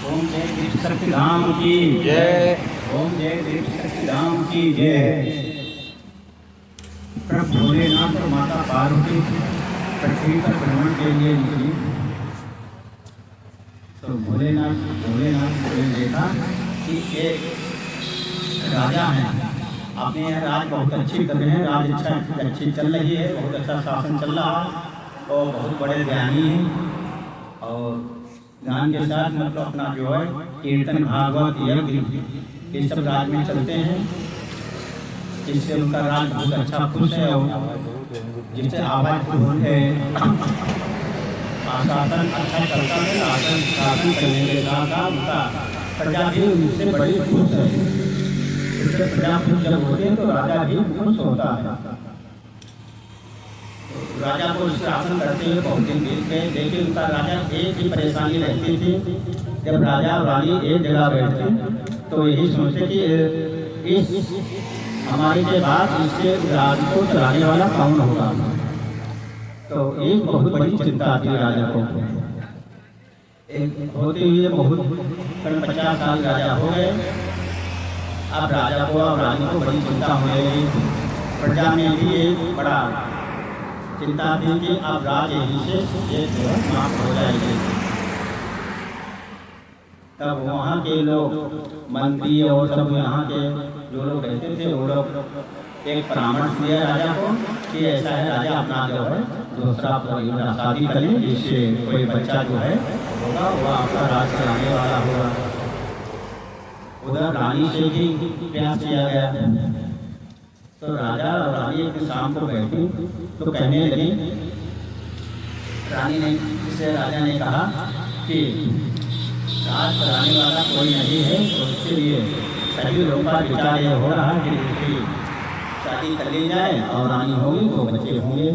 ओम जय देव सत्य धाम की जय। ओम जय देव सत्य धाम की जय। प्रभु भोलेनाथ और माता पार्वती पृथ्वी पर भ्रमण के लिए निकली। तो भोलेनाथ ने देखा कि एक राजा है, अपने यहाँ राज बहुत अच्छी कर रहे हैं, राज अच्छी चल रही है, बहुत अच्छा शासन चल रहा है और बहुत बड़े ज्ञानी हैं और ज्ञान के साथ मतलब अपना जो है कीर्तन भागवत यज्ञ ये सब राज में चलते हैं, जिससे उनका राज बहुत अच्छा खुश है और जिससे आवाज बहुत है शासन अच्छा चलता है। शासन करने के साथ उनका प्रजा भी उनसे बड़ी खुश है। उससे प्रजा खुश जब होते हैं तो राजा भी खुश होता है। राजा को शासन करते हुए बहुत दिन बीत गए, लेकिन उनका राजा एक ही परेशानी रहती थी। जब राजा और रानी एक जगह बैठते तो यही सोचते कि इस हमारे के बाद इसके राज्य को चलाने वाला कौन होगा। तो एक बहुत बड़ी चिंता आती है राजा को। एक होते हुए बहुत 50 साल राजा हो गए। अब राजा को और रानी को बड़ी चिंता होने लगी। प्रजा में भी एक बड़ा चिंता थी कि अब राज यहीं से समाप्त हो जाएगी। तब वहाँ के लोग मंत्री और सब यहाँ के जो लोग रहते थे वो लोग एक परामर्श दिया राजा को कि ऐसा है राजा अपना जो है दूसरा शादी करें, जिससे कोई बच्चा जो है होगा वह आपका राज चलाने वाला होगा। उधर रानी से भी प्रयास किया गया। तो राजा और रानी एक शाम को बैठी तो कहने लगी, रानी ने से राजा ने कहा कि राज चलाने वाला कोई नहीं है, तो उसके लिए सभी लोगों का विचार ये हो रहा है कि उसकी शादी कर ली जाए और रानी होगी तो बच्चे होंगे।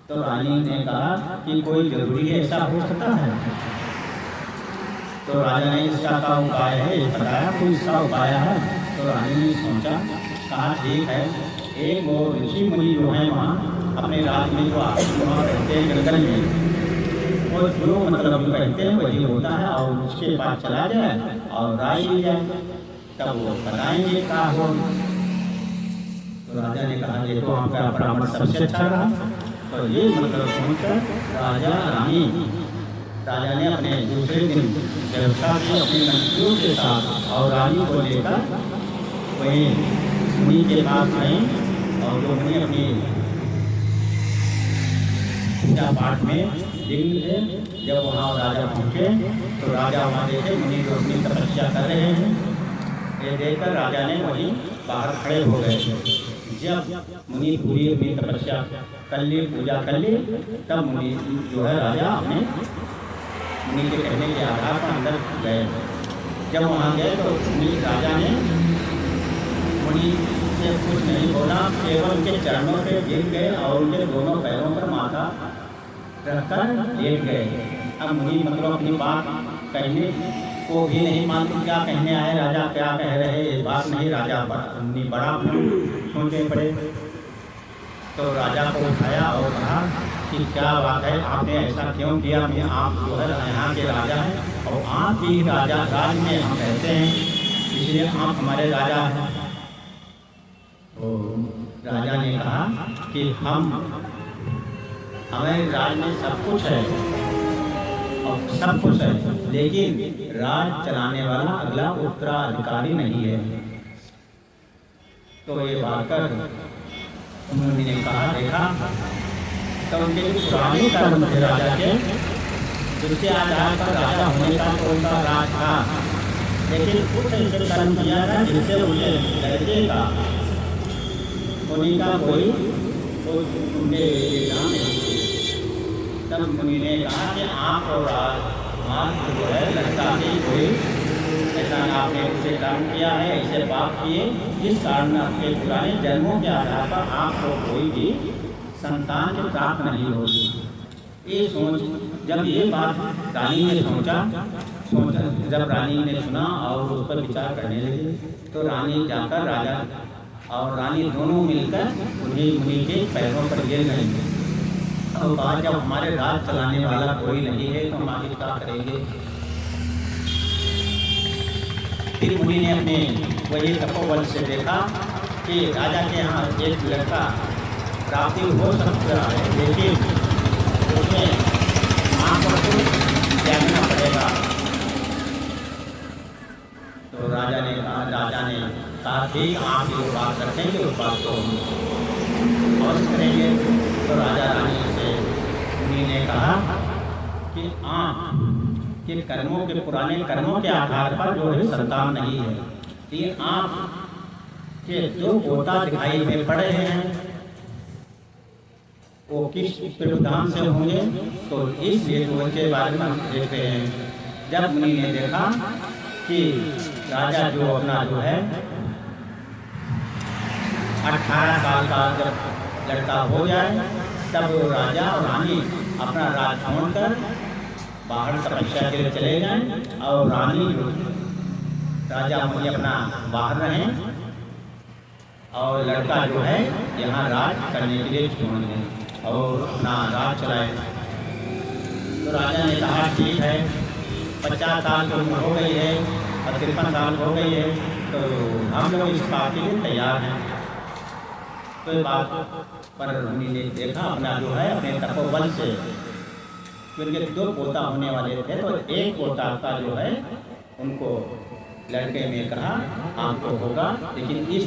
तो रानी ने कहा कि कोई जरूरी है ऐसा हो सकता है। तो राजा ने इसका क्या उपाय है ये बताया, तो इसका उपाय है। तो रानी ने सोचा, कहा ठीक है, एक वो ऋषि मुनि जो है वहाँ अपने राज में जो वहाँ रहते हैं जंगल में, वो जो मतलब कहते हैं वही होता है और उसके पास चला जाए और राय ली जाए, तब वो बताएंगे क्या हो। तो राजा ने कहा ये तो आपका परामर्श सबसे अच्छा रहा। तो ये मतलब सोचकर राजा ने अपने दूसरे दिन व्यवस्था की अपने मंत्रियों के साथ और रानी को लेकर वहीं मुनि के पास आए और जो मुनि अपनी पूजा पाठ में लिंग थे। जब वहाँ राजा पहुँचे तो राजा वहाँ देखे मुनि जो अपनी तपस्या कर रहे हैं, ये देखकर राजा ने वहीं बाहर खड़े हो गए। जब मुनि पूरी अपनी तपस्या कर ली, पूजा कर ली, तब मुनि जो है राजा अपने मुनि के कहने के आधार पर अंदर गए। जब वहाँ गए तो राजा ने मुनि से कुछ नहीं बोला, केवल उनके चरणों पे गिर गए और उनके दोनों पैरों पर माथा रखकर लेट गए। अब मुनि मतलब अपनी बात कहने को भी नहीं मानते, क्या कहने आए राजा क्या कह रहे ये बात नहीं। राजा बड़ा सोचने पड़े। तो राजा को उठाया और कहा कि क्या बात है, आपने ऐसा क्यों किया। आप जो है यहाँ के राजा हैं और आप ही राज में हम रहते हैं, इसलिए आप हमारे राजा हैं। तो राजा ने कहा कि हमारे राज में सब कुछ है और सब कुछ है, लेकिन राज चलाने वाला अगला उत्तराधिकारी नहीं है। तो ये बात कर उन्होंने कहा देखा, तो उनके पुराने कर्म थे राजा के, जिसके आधार पर राजा होने का उनका राज था, लेकिन कुछ ऐसे कर्म किया था जिससे उन्हें लगेगा उन्हीं का कोई उनके नाम नहीं। तब मुनि ने कहा कि आप और आज जो है लगता है कोई ऐसा आपने उसे कर्म किया है, ऐसे पाप किए जिस कारण आपके पुराने जन्मों के आधार पर आपको कोई भी संतान प्राप्त नहीं होगी। ये सोच जब ये बात रानी ने सोचा, जब रानी ने सुना और उस पर विचार करने लगी, तो रानी जाकर राजा और रानी दोनों मिलकर उन्हीं मुनि के पैरों पर गिर गए। और जब हमारे राज चलाने वाला कोई नहीं है तो हम आगे क्या करेंगे। फिर मुनि ने अपने वही तपोबल से देखा कि राजा के यहाँ एक लड़का प्राप्ति हो सकता है, लेकिन उसमें माँ को त्यागना पड़ेगा। तो राजा ने कहा ठीक, आप जो बात रखेंगे उस बात को अवश्य करेंगे। तो राजा रानी से मुनि ने कहा कि आप के कर्मों के पुराने कर्मों के आधार पर जो है संतान नहीं है, ये आप के जो पोता दिखाई में पड़ रहे हैं वो किस प्रधान से होंगे, तो इसलिए उनके बारे में देख रहे हैं। जब मुनि ने देखा कि राजा जो अपना जो है 18 साल का जब लड़का हो जाए, तब राजा और रानी अपना राज छोड़कर बाहर तपस्या के लिए चले जाएं और रानी राजा मुनि अपना बाहर रहें और लड़का जो है यहाँ राज करने के लिए छोड़ दें और अपना राज चलाए। तो राजा ने कहा ठीक है, 50 साल की उम्र हो गई है और 53 साल हो गई है, तो हम लोग इस बात के लिए तैयार हैं। तो बात पर मुनि ने देखा अपना जो है अपने तपोबल से, क्योंकि 2 पोता होने वाले थे, तो एक पोता का जो है उनको लड़के में कहा आपको होगा, लेकिन इस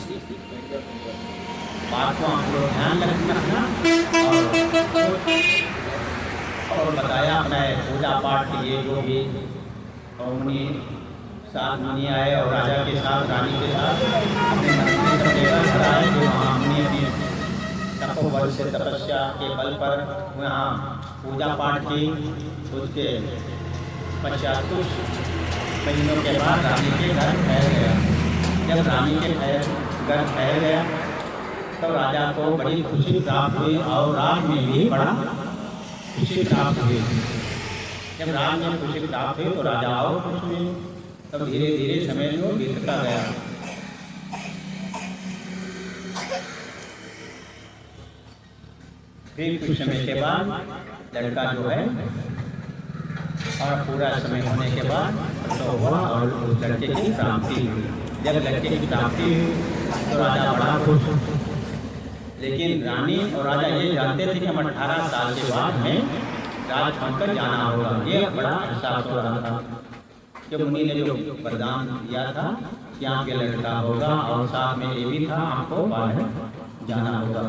बात को आप लोग ध्यान रखना और बताया अपना पूजा पाठ के लिए जो भी। और मुनि साथ मुनि आए और राजा के साथ रानी के साथ अपने मंदिर से लेकर खड़ा है, जो वहाँ मुनि अपनी तपोबल से तपस्या के बल पर वहाँ पूजा पाठ की। उसके पश्चात कुछ महीनों के बाद रानी के घर ठहर गया। जब रानी के घर ठहर गया तो राजा को बड़ी खुशी प्राप्त हुई और राज में भी बड़ा खुशी प्राप्त हुई। जब राज में खुशी प्राप्त हुई तो राजा और खुश हुए। तब धीरे धीरे समय को बीतता गया। फिर कुछ समय के बाद लड़का जो है और पूरा समय होने के बाद तो हुआ और उस लड़के की प्राप्ति हुई। जब लड़के की प्राप्ति हुई तो राजा बड़ा खुश। लेकिन रानी और राजा ये जानते थे कि हम 18 साल के बाद में राज छोड़कर जाना होगा। ये बड़ा एहसास हो रहा था कि मुनि ने जो वरदान दिया था कि आपके लड़का होगा और साथ में ये भी था आपको बाहर जाना होगा।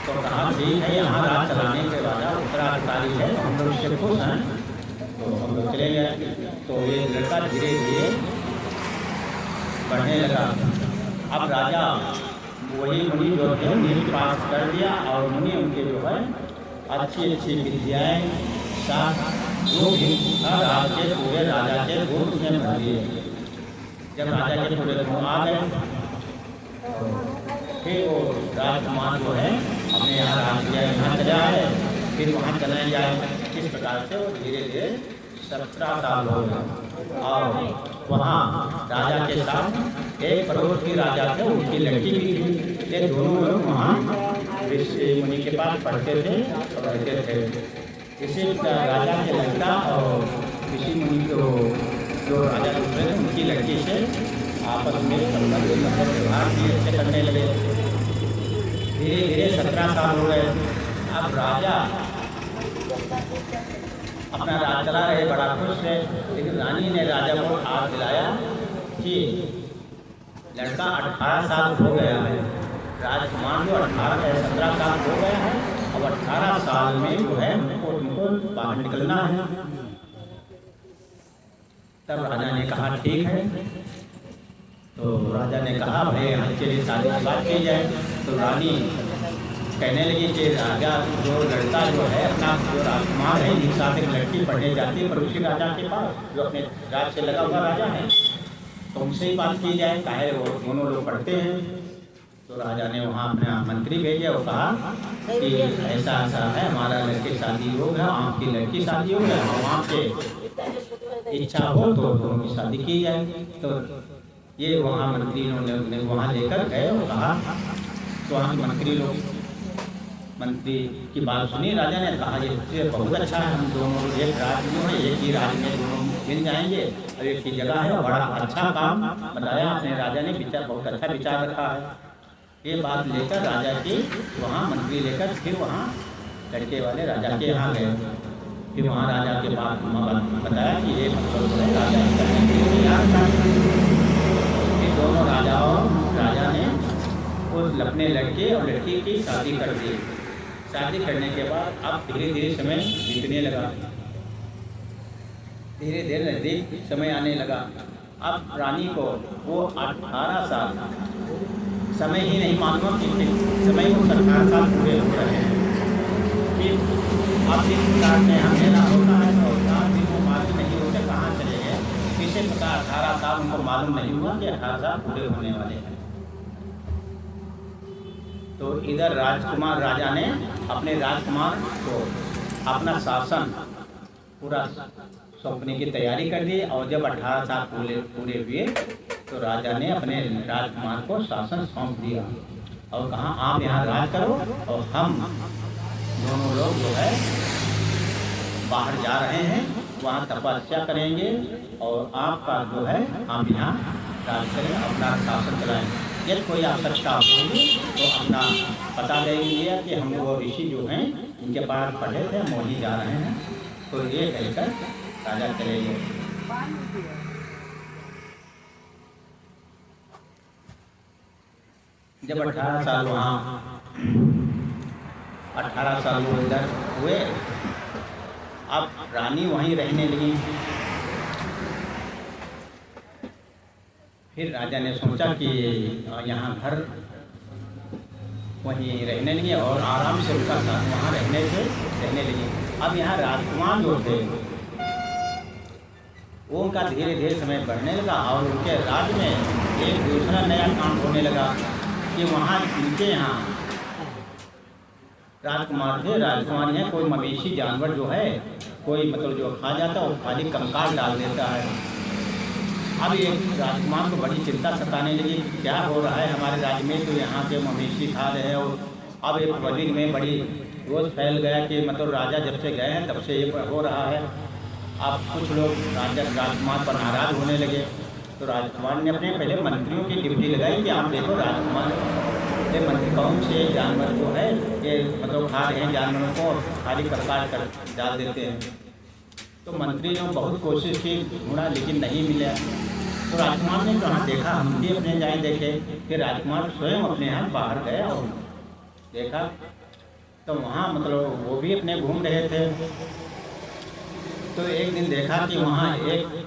तो कहा ठीक है, यहाँ राज चलाने के राजा उत्तराधिकारी है, हम लोग इससे खुश हैं, तो हम लोग चले गए। तो ये लड़का धीरे धीरे बढ़ने लगा। अब राजा वही मुनि जो थे उन्हीं के पास कर दिया और मुनि उनके जो है अच्छी अच्छी विद्याएँ साथ जो भी था राज के पूरे राजा के गुण में भर दिए। जब राजा के पूरे गुण आ गए फिर वो राजकुमार जो है अपने यहाँ राज यहाँ चला है, फिर वहाँ चले जाए। इस प्रकार से वो धीरे धीरे 17 साल हो गए और वहाँ राजा के साथ एक पड़ोस की राजा थे, उनकी लड़की भी थी। ये दोनों लोग वहाँ ऋषि मुनि के पास पढ़ते थे और रहते थे। इसी राजा के लड़का और ऋषि मुनि को जो राजा दूसरे थे उनकी लड़की से आपस में संबंध व्यवहार भी अच्छे करने लगे। धीरे धीरे 17 साल हो गए। अब राजा अपना राज चला रहे, बड़ा खुश है। लेकिन रानी ने राजा को हाथ दिलाया कि लड़का 18 साल हो गया है, राजकुमार जो 17 साल हो गया है, अब 18 साल में जो है उनको बाहर निकलना है। तब राजा ने कहा ठीक है। तो राजा ने कहा भाई हमारे लिए शादी की बात की जाए। तो रानी कहने लगी कि राजा जो लड़का जो है अपना जो राजकुमार है एक साथ एक लड़की पढ़ने जाती है, पर उसी राजा के पास जो अपने राज से लगा हुआ राजा है, तो उनसे ही बात की जाए, चाहे वो दोनों लोग पढ़ते हैं। तो राजा ने वहाँ अपना मंत्री भेजे और कहा कि ऐसा ऐसा है, हमारा लड़के शादी हो गया, आपकी लड़की शादी हो गया, और आपके इच्छा हो तो दोनों की शादी की जाए। तो ये वहाँ मंत्री ने वहाँ लेकर गए और कहा, तो वहाँ के मंत्री लोग मंत्री की बात सुनी, राजा ने कहा ये बहुत अच्छा है, हम दोनों एक राज्य में हैं, एक ही राज्य में दोनों मिल जाएंगे और एक ही जगह है, बड़ा अच्छा काम बताया अपने राजा ने, विचार बहुत अच्छा विचार रखा है। ये बात लेकर राजा की वहाँ मंत्री लेकर फिर वहाँ लड़के वाले राजा के यहाँ गए। फिर वहाँ राजा के बात बताया कि ये मतलब है राजा करने के लिए तैयार था। फिर दोनों राजा ने उस अपने लड़के और लड़की की शादी कर दी। शादी करने के बाद अब धीरे धीरे समय बीतने लगा, धीरे धीरे नजदीक समय आने लगा। अब रानी को वो 18 साल समय ही नहीं मालूम कि समय को 18 साल पूरे हो रहे हैं। फिर अब इस प्रकार में अंधेरा होता है तो 4 दिन को मालूम नहीं होते कहाँ चले गए। इसे पता 18 साल उनको मालूम नहीं हुआ कि 18 साल पूरे होने वाले हैं। तो इधर राजकुमार राजा ने अपने राजकुमार को अपना शासन पूरा सौंपने की तैयारी कर दी और जब 18 साल पूरे हुए तो राजा ने अपने राजकुमार को शासन सौंप दिया और कहा आप यहाँ राज करो और हम दोनों लोग जो है बाहर जा रहे हैं, वहाँ तपस्या करेंगे और आपका जो है हम यहाँ राज करें, अपना शासन चलाएंगे। यदि कोई आवश्यकता होगी तो अपना पता देंगे कि हम वो ऋषि जो हैं इनके पास पढ़े थे, हम वहीं जा रहे हैं। तो ये कहकर राजा चले गए। जब 18 साल वहाँ 18 साल वो इधर हुए, अब रानी वहीं रहने लगी। फिर राजा ने सोचा कि यहाँ घर वहीं रहने लगे और आराम से उनका साथ वहाँ रहने लगे। अब यहाँ राजकुमार जो थे वो उनका धीरे धीरे समय बढ़ने लगा और उनके राज्य में एक दूसरा नया काम होने लगा कि वहाँ इनके यहाँ राजकुमार थे, राजकुमारी हैं, कोई मवेशी जानवर जो है कोई मतलब जो खा जाता है वो खाली कंकाल डाल देता है। अब ये राजकुमार को बड़ी चिंता सताने लगी कि क्या हो रहा है हमारे राज्य में, तो यहाँ के मवेशी खा रहे हैं। और अब एक प्रदेश में बड़ी रोज फैल गया कि मतलब राजा जब से गए हैं तब से ये हो रहा है। अब कुछ लोग राजकुमार पर नाराज होने लगे। तो राजकुमार ने अपने पहले मंत्रियों की ड्यूटी लगाई कि आप देखो राजकुमार के मंत्री कौन से जानवर जो है ये मतलब खा रहे हैं, जानवरों को खाली कंकाल कर डाल देते हैं। तो मंत्री ने बहुत कोशिश की, ढूंढा लेकिन नहीं मिला। तो राजकुमार ने कहा देखा, हम भी अपने जाए देखे कि राजकुमार स्वयं अपने यहाँ बाहर गए और देखा तो वहाँ मतलब वो भी अपने घूम रहे थे। तो एक दिन देखा कि वहाँ एक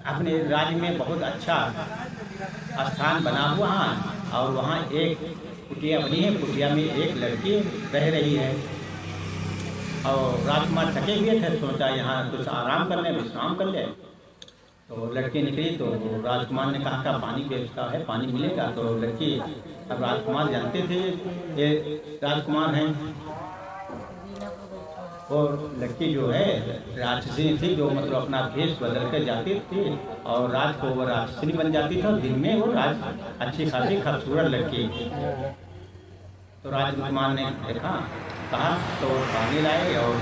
अपने राज्य में बहुत अच्छा स्थान बना हुआ है और वहाँ एक कुटिया बनी है, कुटिया में एक लड़की रह रही है। और राजकुमार थके हुए थे, सोचा यहाँ कुछ आराम कर ले, विश्राम कर ले। तो लड़की निकली तो राजकुमार ने कहा का पानी बेचता है, पानी मिलेगा। तो लड़की, अब राजकुमार जानते थे ये राजकुमार हैं, और लड़की जो है राक्षसी थी जो मतलब अपना भेष बदल कर जाती थी और रात को वो राक्षसी बन जाती थी, दिन में वो अच्छी खासी खूबसूरत लड़की। तो राजकुमार ने देखा, कहा तो पानी लाए और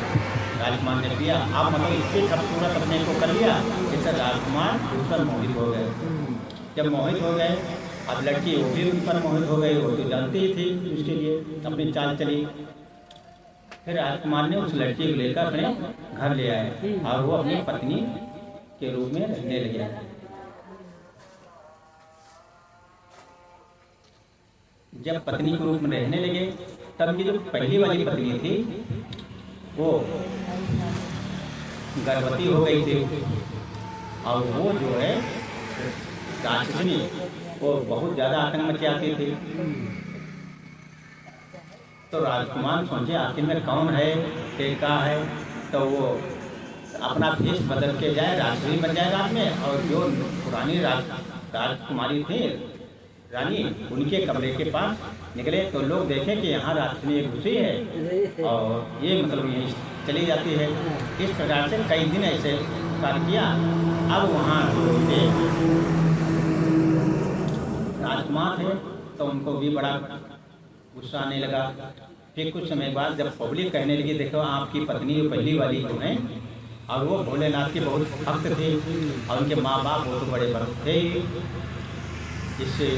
राजकुमार ने पिया। आप मतलब इससे खूबसूरत अपने को कर लिया, इससे राजकुमार उस पर मोहित हो गए। जब मोहित हो गए, अब लड़की वो भी उन पर मोहित हो गई, वो तो जानती ही थी उसके लिए अपनी चाल चली। फिर राजकुमार ने उस लड़की को लेकर अपने घर ले आए और वो अपनी पत्नी के रूप में रहने लगे। जब पत्नी के रूप में रहने लगे तब की जो पहली वाली पत्नी थी वो गर्भवती हो गई थी और वो जो है राक्षसी वो बहुत ज़्यादा आतंक मचाती थी। तो राजकुमार सोचे आखिर में कौन है, क्या है, तो वो अपना भेष बदल के जाए, राक्षसी बन जाए रात में। और जो पुरानी राजकुमारी थी रानी, उनके कमरे के पास निकले तो लोग देखें कि यहाँ राक्षसी एक घुसी है और ये मतलब यहीं चली जाती है। इस प्रकार से कई दिन ऐसे कार्य किया। अब वहाँ राजकुमार थे तो उनको भी बड़ा गुस्सा आने लगा फिर कुछ समय बाद जब पब्लिक कहने लगी देखो आपकी पत्नी जो पहली वाली जो है, और वो भोलेनाथ के बहुत भक्त थे और उनके माँ बाप बहुत बड़े भक्त थे, जिससे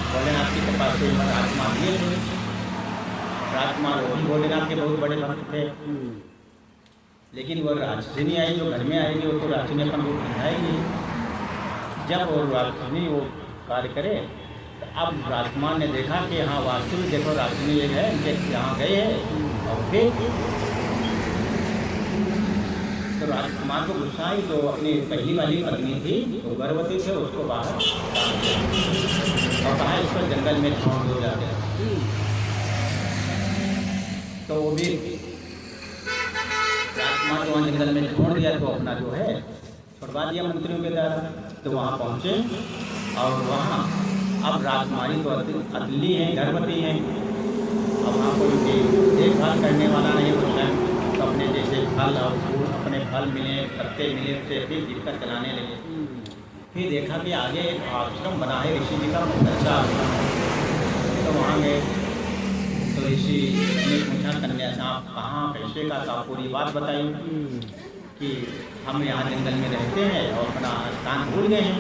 भोलेनाथ की कृपा से राजकुमार दिए थे। राजकुमार वो भी भोलेनाथ के बहुत बड़े भक्त थे, लेकिन वो राक्षसिनी आई जो घर में आएगी वो तो राक्षसिनी अपन रूप दिखाएगी। जब वो राक्षसिनी वो कार्य करे तो अब राजकुमार ने देखा कि हाँ वास्तविक देखो राक्षसिनी एक है, उनके यहाँ गए हैं। और फिर तो राजकुमार को गुस्सा आई, तो अपनी पहली वाली पत्नी थी तो गर्भवती थे, उसको बाहर और कहा इसको जंगल में छोड़ दो जाते हैं। तो वो भी राजकुमार को जंगल में छोड़ दिया, तो अपना जो है छुड़वा दिया मंत्रियों के द्वारा। तो वहाँ पहुँचे और वहाँ अब राजकुमारी तो अदली हैं, गर्भवती हैं, अब वहाँ कोई देखभाल करने वाला नहीं, वो स्वयं तो अपने जैसे फल और फूल अपने फल मिले पत्ते मिले उससे भी जीविका चलाने लगे। फिर देखा कि आगे एक आश्रम बना है ऋषि जी का बहुत अच्छा आश्रम है। तो वहाँ गए तो ऋषि ने पूछा कन्या से आप कहाँ कैसे का था, पूरी बात बताई कि हम यहाँ जंगल में रहते हैं और अपना स्थान भूल गए हैं,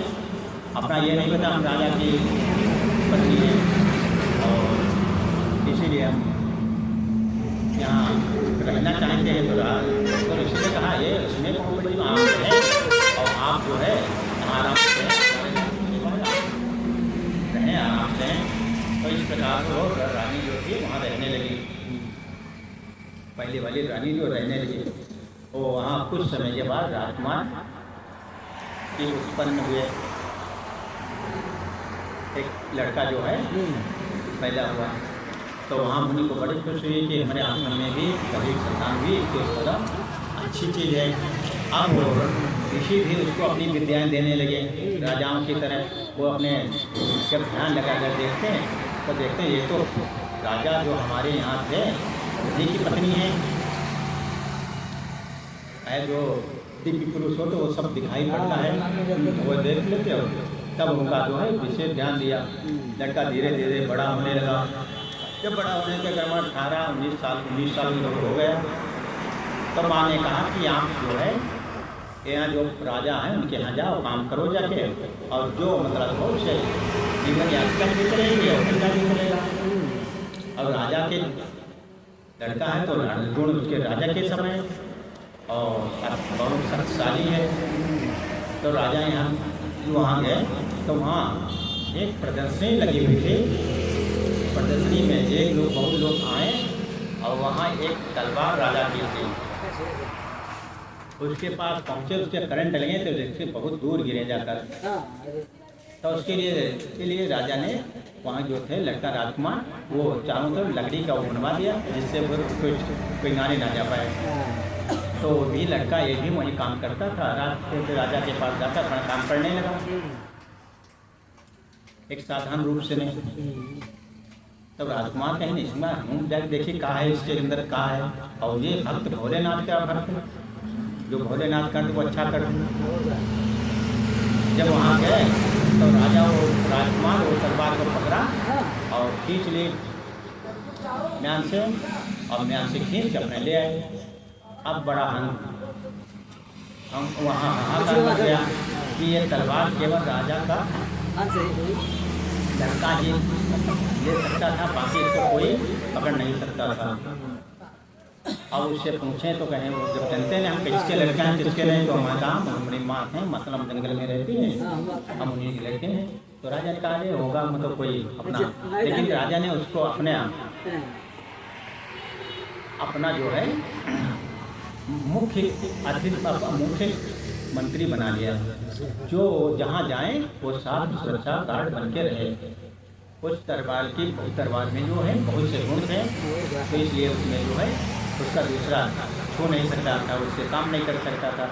अपना ये नहीं पता हम राजा की पत्नी हैं और इसीलिए हम यहाँ रहना चाहते हैं। तो ऋषि ने कहा ये इसमें बहुत बड़ी बात है और आप जो है आराम से रहें, आराम से। तो इस प्रकार वो रानी जो थी वहाँ रहने लगी, पहले वाली रानी जो रहने लगी। वो वहाँ कुछ समय के बाद राजकुमार की उत्पन्न हुए, एक लड़का जो है पैदा हुआ। तो वहाँ मुनि को बड़ी खुशी हुई कि हमारे आश्रम में भी कभी संतान हुई, तो इस तरह अच्छी चीज़ है। अब ऋषि भी उसको अपनी विद्याएं देने लगे राजाओं की तरह। वो अपने जब ध्यान लगा कर देखते हैं तो देखते हैं ये तो राजा जो हमारे यहाँ थे उन्हीं की पत्नी है जो दिव्य पुरुष हो तो वो सब दिखाई पड़ता है, वो देख लेते हो। तब उनका जो है विशेष ध्यान दिया। लड़का धीरे धीरे बड़ा होने लगा। जब बड़ा होने के क्रम 18-19 साल लोग हो गया तो माँ ने कहा कि आप जो है यहाँ जो राजा हैं उनके यहाँ जाओ, काम करो जाके, और जो मतलब हो उसे जीवन यात्रा भी करेंगे और लड़का भी करेगा। अब राजा के लड़का है तो गुण उसके राजा के समय और बहुत शक्तिशाली है। तो राजा यहाँ वहाँ गए तो वहाँ एक प्रदर्शनी लगी हुई थी। प्रदर्शनी में एक लोग बहुत लोग आए और वहाँ एक तलवार राजा की थी। उसके पास पहुँचे, उसके करंट लगे तो उससे बहुत दूर गिरे जाकर। तो उसके लिए राजा ने वहाँ जो थे लड़का राजकुमार वो चारों तरफ लकड़ी का वो बनवा दिया जिससे वो कोई नारे ना जा पाए। तो भी लड़का ये भी वही काम करता था, राजा के पास जाता था, काम करने लगा एक साधारण रूप से नहीं। तब राजकुमार कहीं नहीं सुना, हम जाकर देखिए कहाँ है, इसके अंदर कहाँ है। और ये भक्त भोलेनाथ का भक्त जो भोलेनाथ कर वो अच्छा कर। जब वहाँ गए तो राजा वो राजकुमार वो तलवार को पकड़ा और खींच लिए म्यान से, और म्यान से खींच के अपने ले आए। अब बड़ा हम वहाँ हाहाकार मच गया कि ये तलवार केवल राजा का लड़का ही ले सकता था, बाकी इसको कोई पकड़ नहीं सकता था। अब उससे पूछें तो कहें वो जब जानते हैं हम किसके लड़के हैं किसके नहीं, तो हमारे काम हमारी माँ हैं मतलब जंगल में रहती हैं, हम उन्हीं के लड़के हैं। तो राजा ने कहा होगा मतलब कोई अपना, लेकिन राजा ने उसको अपना जो है मुख्य मुख्य मंत्री बना लिया, जो जहाँ जाए वो साफ सुरक्षा गार्ड बन के रहे। उस दरबार में जो है बहुत से गुण थे, तो इसलिए उसमें जो है उसका दूसरा छू नहीं सकता था, उससे काम नहीं कर सकता था।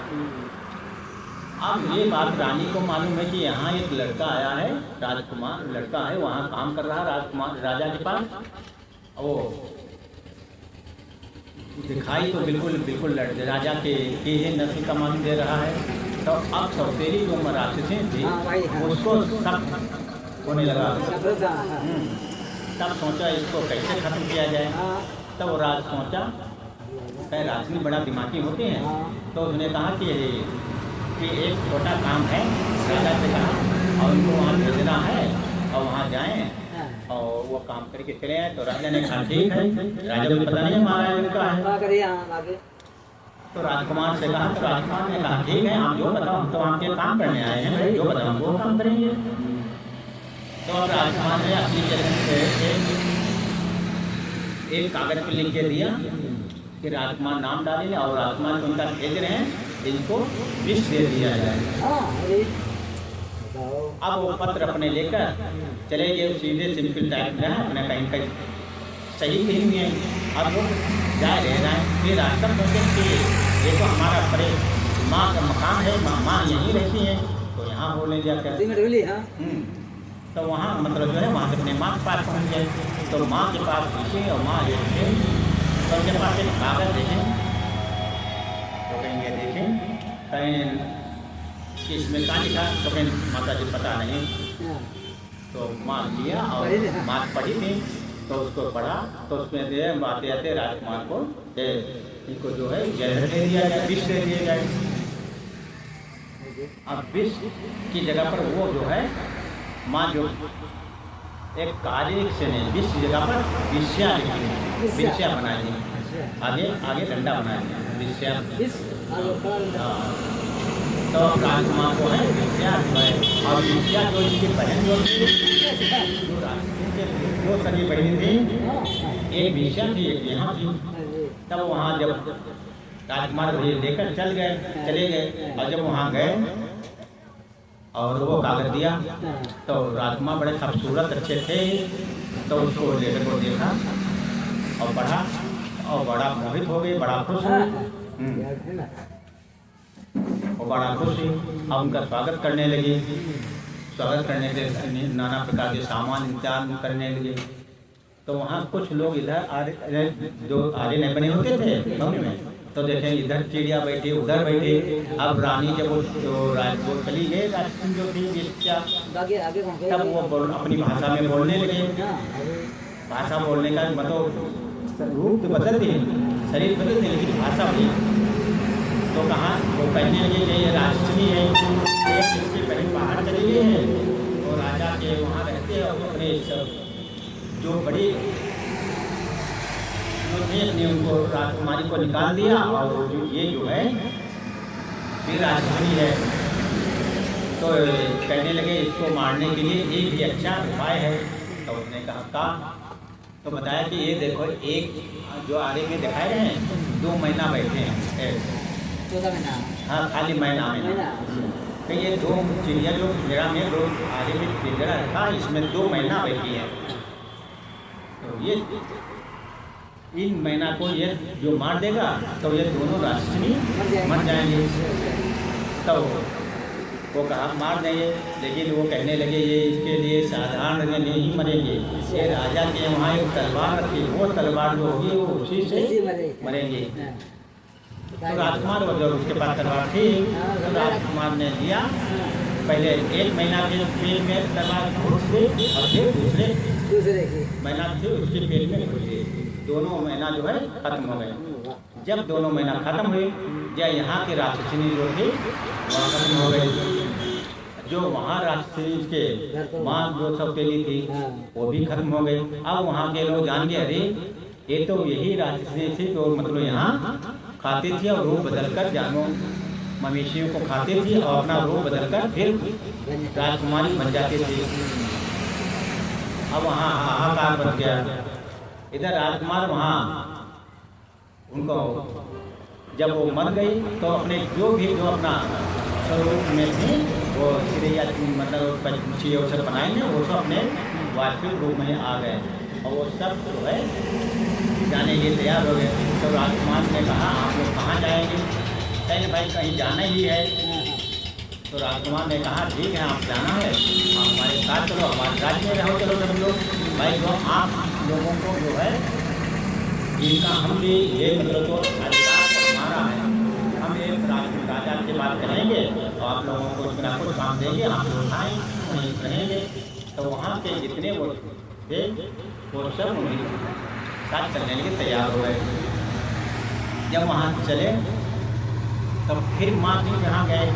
अब ये बात रानी को मालूम है कि यहाँ एक लड़का आया है, राजकुमार लड़का है, वहाँ काम कर रहा राजकुमार राजा के पास। वो दिखाई तो बिल्कुल राजा के ही नस्ल का मान दे रहा है। तो अब सौतेली जो राक्षसी थी उसको शक होने लगा। तब सोचा इसको कैसे खत्म किया जाए। तब वो राज सोचा, कई राजनी बड़ा दिमागी होते हैं, तो उसने कहा कि एक छोटा काम है, राजा से कहा और उनको वहाँ भेजना है और वहाँ जाएं और वो काम करके चले आए। तो राजा ने कहा ठीक है, राजा को पता नहीं हमारा इनका है। तो राजकुमार से कहा, तो राजकुमार ने कहा ठीक है, आप जो बताओ, हम तो आपके काम करने आए हैं, जो बताओ हम वो काम करेंगे। तो अब राजकुमार ने अपनी जगह से एक कागज पर लिख के दिया कि राजकुमार नाम डालेंगे और राजकुमार को उनका भेज रहे हैं, इनको विष दे दिया जाए। अब वो पत्र अपने लेकर चले गए, सीधे सिंपल टाइप में अपने कहीं कहीं सही नहीं है। अब वो जा रहे हैं, फिर रास्ता सोचे कि देखो हमारा परे माँ का मकान है, माँ यहीं रहती है, तो यहाँ बोलने जाकर तो वहाँ मतलब जो है वहाँ से अपने माँ के पास पहुँच गए। तो माँ के पास पूछे और माँ जो थे तो उनके पास एक कागज देखें, तो कहेंगे देखें कहीं इसमें क्या लिखा, तो कहीं माता जी पता नहीं। तो माँ लिया और माँ पढ़ी थी, तो उसको पढ़ा, तो उसमें दे आते आते राजकुमार को इनको जो है जहर दे दिया जाए, विष दे दिया जाए। अब विष की जगह पर वो जो है माँ जो एक काले से नहीं, विष की जगह पर विष्या लिखी, विष्या बना दी, आगे आगे डंडा बना दिया, विष्या। तो राजकुमार को है विष्या और विष्या जो इनकी बहन जो थी, दो सगी बहनी थी, एक विष्या थी एक यहाँ थी। तब वहाँ जब राजकुमार लेकर चले गए और जब वहाँ गए और वो कागज दिया, तो राजकुमार बड़े खूबसूरत अच्छे थे, तो उसको लेकर को देखा और पढ़ा और बड़ा मोहित हो गए, बड़ा खुश हुए और बड़ा खुश हुई। अब उनका स्वागत करने लगे, स्वागत करने के नाना प्रकार के सामान इंतजाम करने लगे। तो वहाँ कुछ लोग इधर जो आगे नहीं बने होते थे भवन में, तो देखें इधर चिड़िया बैठे उधर बैठे। अब रानी जब वो चली गई, राजकुमार जो थी तब वो अपनी भाषा में बोलने लगे। भाषा बोलने का मतलब रूप बदल दी, शरीर बदल दी, लेकिन भाषा भी। तो कहाँ वो कहने लगे कि ये राजनी है, इसके कहीं बाहर चली गई है, और राजा के वहाँ रहते हैं और अपने जो बड़ी ने उनको राजकुमारी को निकाल दिया और ये जो है फिर राजधानी है। तो कहने लगे इसको मारने के लिए एक ही अच्छा उपाय है। तो उसने कहा तो बताया कि ये देखो एक जो आगे में दिखाए रहे हैं 2 महीना बैठे हैं, 14 महीना, हाँ खाली महीना तो ये 2 चिड़िया जो पिंजरा में लोग आगे में पिंजरा रखा, इसमें 2 महीना बैठी है। तो ये इन महीना को ये जो मार देगा तो ये दोनों राष्ट्रीय मर जाएंगे। तो वो कहा मार देंगे, लेकिन वो कहने लगे ये इसके लिए साधारण नहीं मरेंगे, ये राजा के वहाँ एक तलवार रखी, वो तलवार जो होगी वो उसी से मरेंगे। तो राजकुमार जब उसके पास तलवार थी तो राजकुमार ने लिया, पहले 1 महीना के पेट में तलवार घुस गई और फिर दूसरे महीना थे उसके पेट में घुस गई। दोनों महीना जो है खत्म हो गए। जब दोनों महीना खत्म हुए, या यहाँ के राक्षसी जो थी वहाँ खत्म हो गई, जो वहाँ राक्षसी के माँ जो सौतेली थी वो भी खत्म हो गई। अब वहाँ के लोग जान गए अरे ये तो यही राक्षसी थी जो मतलब यहाँ खाती थी और रूप बदलकर जानवर मवेशियों को खाती थी और अपना रूप बदलकर फिर राजकुमारी बन जाती थी। अब वहाँ हाहाकार बच गया। इधर राजकुमार वहाँ उनको जब वो मर गई तो अपने जो अपना स्वरूप में थी वो चिड़िया मतलब पक्षी और सब बनाएंगे, वो सब अपने वास्तविक रूप में आ गए और वो सब जो है जाने के तैयार हो गए। तो राजकुमार ने कहा आप लोग कहाँ जाएंगे? कहेंगे भाई कहीं जाना ही है। तो राजकुमार ने कहा ठीक है आप जाना है, आप हमारे साथ चलो, हमारे राज्य में रहो, चलो सब लोग। भाई जो आप लोगों को जो है जिनका हम भी ये मतलब तो अधिकार हमारा है, हम एक राजा से बात करेंगे और आप लोगों को कुछ ना कुछ काम देंगे, आप लोग खाएँ वहीं रहेंगे। तो वहाँ के जितने वो थे वो सब उन्हीं साथ चलने के लिए तैयार हो गए। जब वहाँ चले तब फिर माँ जी जहाँ गए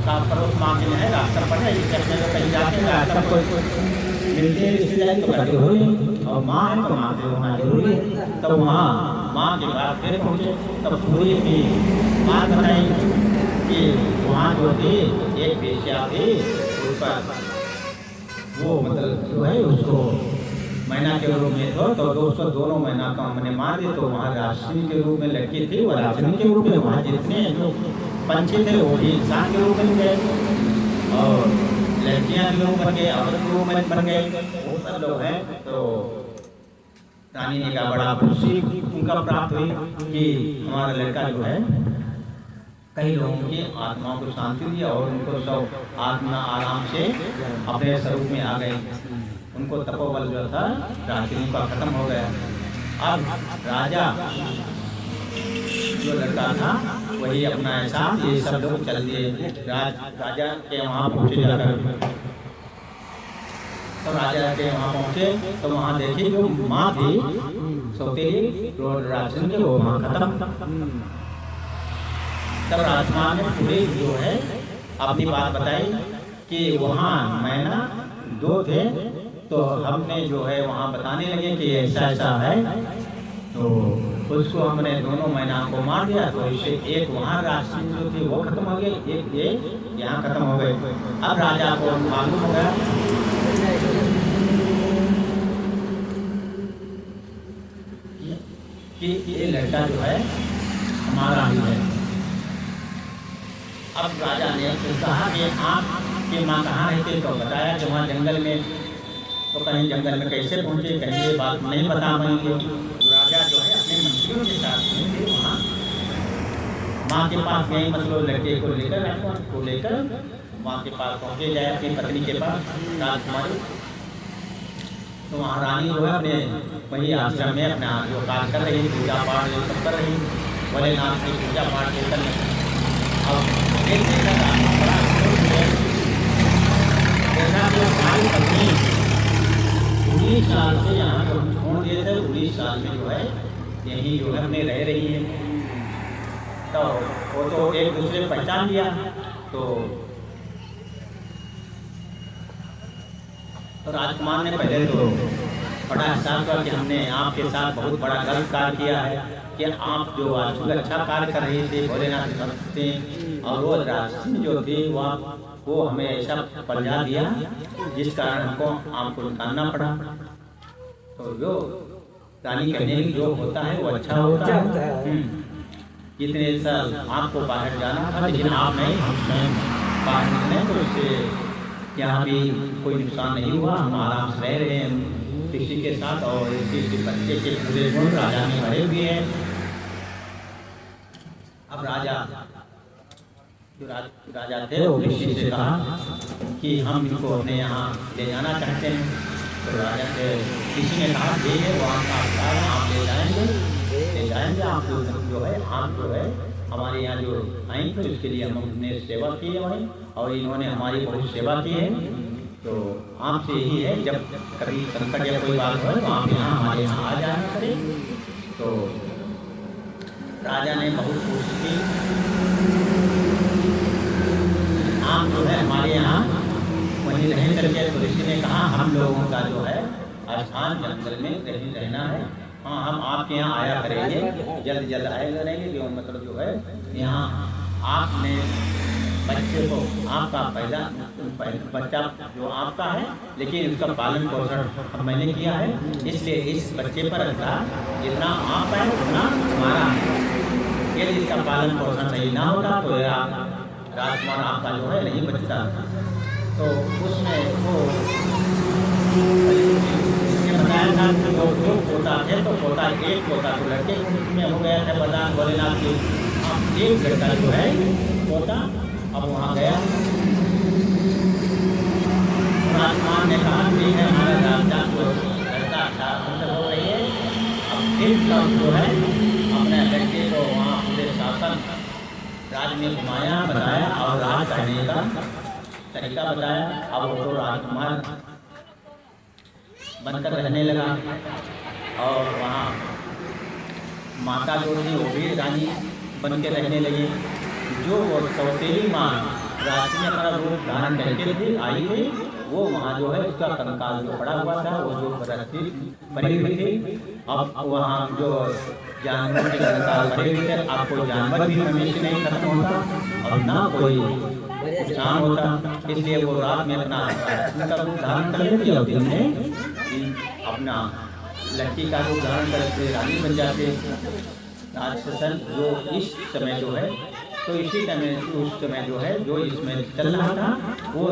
पड़ोस माँ के है रास्ता पर है, इस चक्कर में कहीं जाते हैं रास्ता कोई मिलते हैं रिश्तेदारी तो करते हो और माँ है तो माँ से वहाँ जरूरी है। तब वहाँ माँ के बाद फिर पहुँचे तब पूरी की बात बताई कि वहाँ जो थी एक बेचिया थी उस पर वो मतलब जो है उसको मैना के रूप में तो दोस्तों दोनों मैना का हमने मार दिए। तो वहाँ राशि के रूप में लड़की थी, वो राशि के रूप में वहाँ जितने जो पंछी थे वो भी इंसान के रूप में गए और लड़कियाँ के रूप बन गए, औरत के रूप में बन गए, वो सब लोग हैं। तो रानी ने कहा बड़ा खुशी उनका प्राप्त हुई कि हमारा लड़का जो है कई लोगों की आत्माओं को शांति दी और उनको सब आत्मा आराम से अपने स्वरूप में आ गए। उनको तपोबल जो था रात्रि का खत्म हो गया। अब राजा जो लड़का था वही अपना ऐसा ये सब लोग चल दिए राजा के वहाँ पहुँचे जाकर। तो राजा के वहाँ पहुँचे तो वहाँ देखी जो माँ थी सौतेली राजन के वो वहाँ खत्म। तब राजकुमार ने पूरे जो है अपनी बात बताई कि वहाँ मैना दो थे। तो हमने जो है वहाँ बताने लगे कि ऐसा ऐसा है, तो उसको हमने दोनों मैना को मार दिया। तो इससे एक वहाँ राशि जो थी वो खत्म हो गई, एक ये यहाँ खत्म हो गए। अब राजा को मालूम हो गया कि ये लड़का जो है हमारा ही है। अब राजा ने कहा कि आपकी माँ कहाँ रहती, तो बताया कि वहाँ जंगल में। तो कहीं जंगल में कैसे पहुँचे, कहीं ये बात नहीं बता पाएंगे। तो राजा जो है अपने मंत्रियों के साथ वहाँ माँ के पास गए, मतलब लड़के को लेकर माँ के पास पहुँचे जाए अपनी पत्नी के पास राजकुमारी। तो वहाँ रानी जो है अपने वही आश्रम में अपना जो कार्य कर रही, पूजा पाठ जो सब कर रही, भोलेनाथ की पूजा पाठ जो कर रही। और देखा कि हमारी पत्नी 19 साल से यहाँ जो छोड़ दिए थे, 19 साल में जो है यहीं जो है अपने रह रही है। तो वो तो एक दूसरे को पहचान लिया। तो राजकुमार ने पहले तो बड़ा एहसास हुआ कि हमने आपके साथ बहुत बड़ा गलत कार्य किया है कि आप जो आज अच्छा कार्य कर रहे थे भोलेनाथ भक्त थे, और वो राशि जो थी वो हमें ऐसा पलझा दिया जिस कारण हमको आपको निकालना पड़ा। तो जो रानी कहने की जो होता है वो अच्छा होता है। इतने साल आपको बाहर जाना था लेकिन आप नहीं, हम स्वयं बाहर निकले तो इससे यहाँ भी कोई नुकसान नहीं हुआ, हम आराम से रह रहे हैं किसी के साथ। और इसी बच्चे के पूरे गुण राजा ने भरे हुए हैं। अब राजा जो राजा थे वो ऋषि से कहा कि हम इनको अपने यहाँ ले जाना चाहते हैं। तो राजा से किसी ने कहा ठीक है, वहाँ का अधिकार है, आप ले जाएंगे। आप जो है हमारे यहाँ जो आए थे उसके लिए हमने सेवा की है वहीं, और इन्होंने हमारी बहुत सेवा की है। तो आपसे यही है जब कभी संकट या कोई बात हो तो आप यहाँ हमारे यहाँ आ जाना करें। तो राजा ने बहुत कोशिश की, आप जो है हमारे यहाँ वहीं रह करके। तो ऋषि ने कहा हम लोगों का जो है स्थान जंगल में रहना है। हाँ, हम आपके यहाँ आया करेंगे, जल्द जल्द आया करेंगे। जो मतलब जो है यहाँ आपने बच्चे को, आपका पहला बच्चा जो आपका है, लेकिन उसका पालन पोषण मैंने किया है, इसलिए इस बच्चे पर जितना आप है उतना हमारा है। यदि इसका पालन पोषण सही ना होता तो राजकुमार आपका जो है नहीं बचता। तो उसमें वो बताया था कि वो दो पोता थे, तो पोता एक पोता तो लड़के में हो गया था बदान भोलेनाथ की। अब एक लड़का जो है पोता अब वहाँ गया। राजकुमार ने कहा ठीक है, हमारा राजा जो लड़का अच्छा हमसे हो रही है। अब फिर सब जो है अपने लड़के को वहाँ पूरे शासन राज में घुमाया, बताया और राज करने का तरीका बताया। अब वो तो राजकुमार बनकर रहने लगा। और वहाँ माता जो थी वो भी रानी बन के रहने लगी। जो वो सौतेली माँ राशि में अपना रूप धारण करके थी आई थी, वो वहाँ जो है उसका कंकाल जो पड़ा हुआ था, वो जो रस्सी बनी हुई थी। अब वहाँ जो जानवर के कंकाल पड़े हुए थे, अब कोई जानवर भी हमेशा नहीं खत्म होता और ना कोई नुकसान होता। इसलिए वो रात में अपना उनका रूप धारण कर लेती और दिन में अपना लड़की का रूप धारण करके रानी बन जाते। राजशासन जो इस समय जो है, तो इसी समय उस समय जो है जो इसमें चल रहा था, वो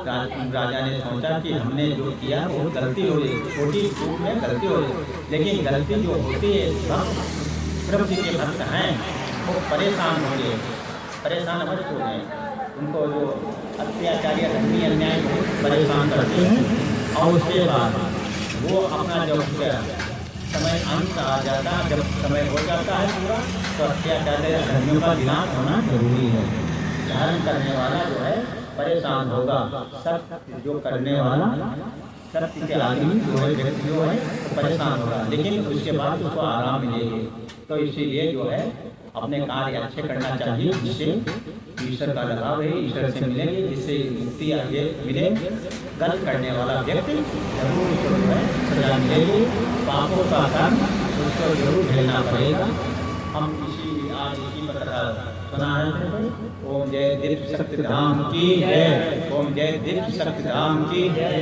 राजा ने सोचा कि हमने जो किया वो गलती हो गई, छोटी चूक में गलती हो गई। लेकिन गलती जो होती है, भक्त प्रभु जी के भक्त हैं वो परेशान हो गए, परेशान अवश्य हो गए। उनको जो अत्याचारी धर्मी अन्याय बहुत परेशान करते हैं। और उसके बाद वो अपना जब समय अंत आ जाता, जब समय हो जाता है पूरा, तो अत्याचारी धर्मियों का विनाश होना जरूरी है। धारण करने वाला जो है परेशान होगा, सत्य जो करने वाला सत्य के आदमी जो है व्यक्ति जो है तो परेशान होगा, लेकिन उसके बाद उसको आराम मिलेगी। तो इसीलिए जो है अपने कार्य अच्छे करना चाहिए, जिससे ईश्वर का लगाव है, ईश्वर से मिलेंगे, जिससे मुक्ति आगे मिले। गलत करने वाला व्यक्ति जरूर उसको जो है सजा मिलेगी, पापों का कर्म उसको जरूर झेलना पड़ेगा। हम आज इसी पर सुना रहे थे। ओम जय दीप्त शक्ति धाम की जय, ओम जय दीप्त शक्ति धाम की जय।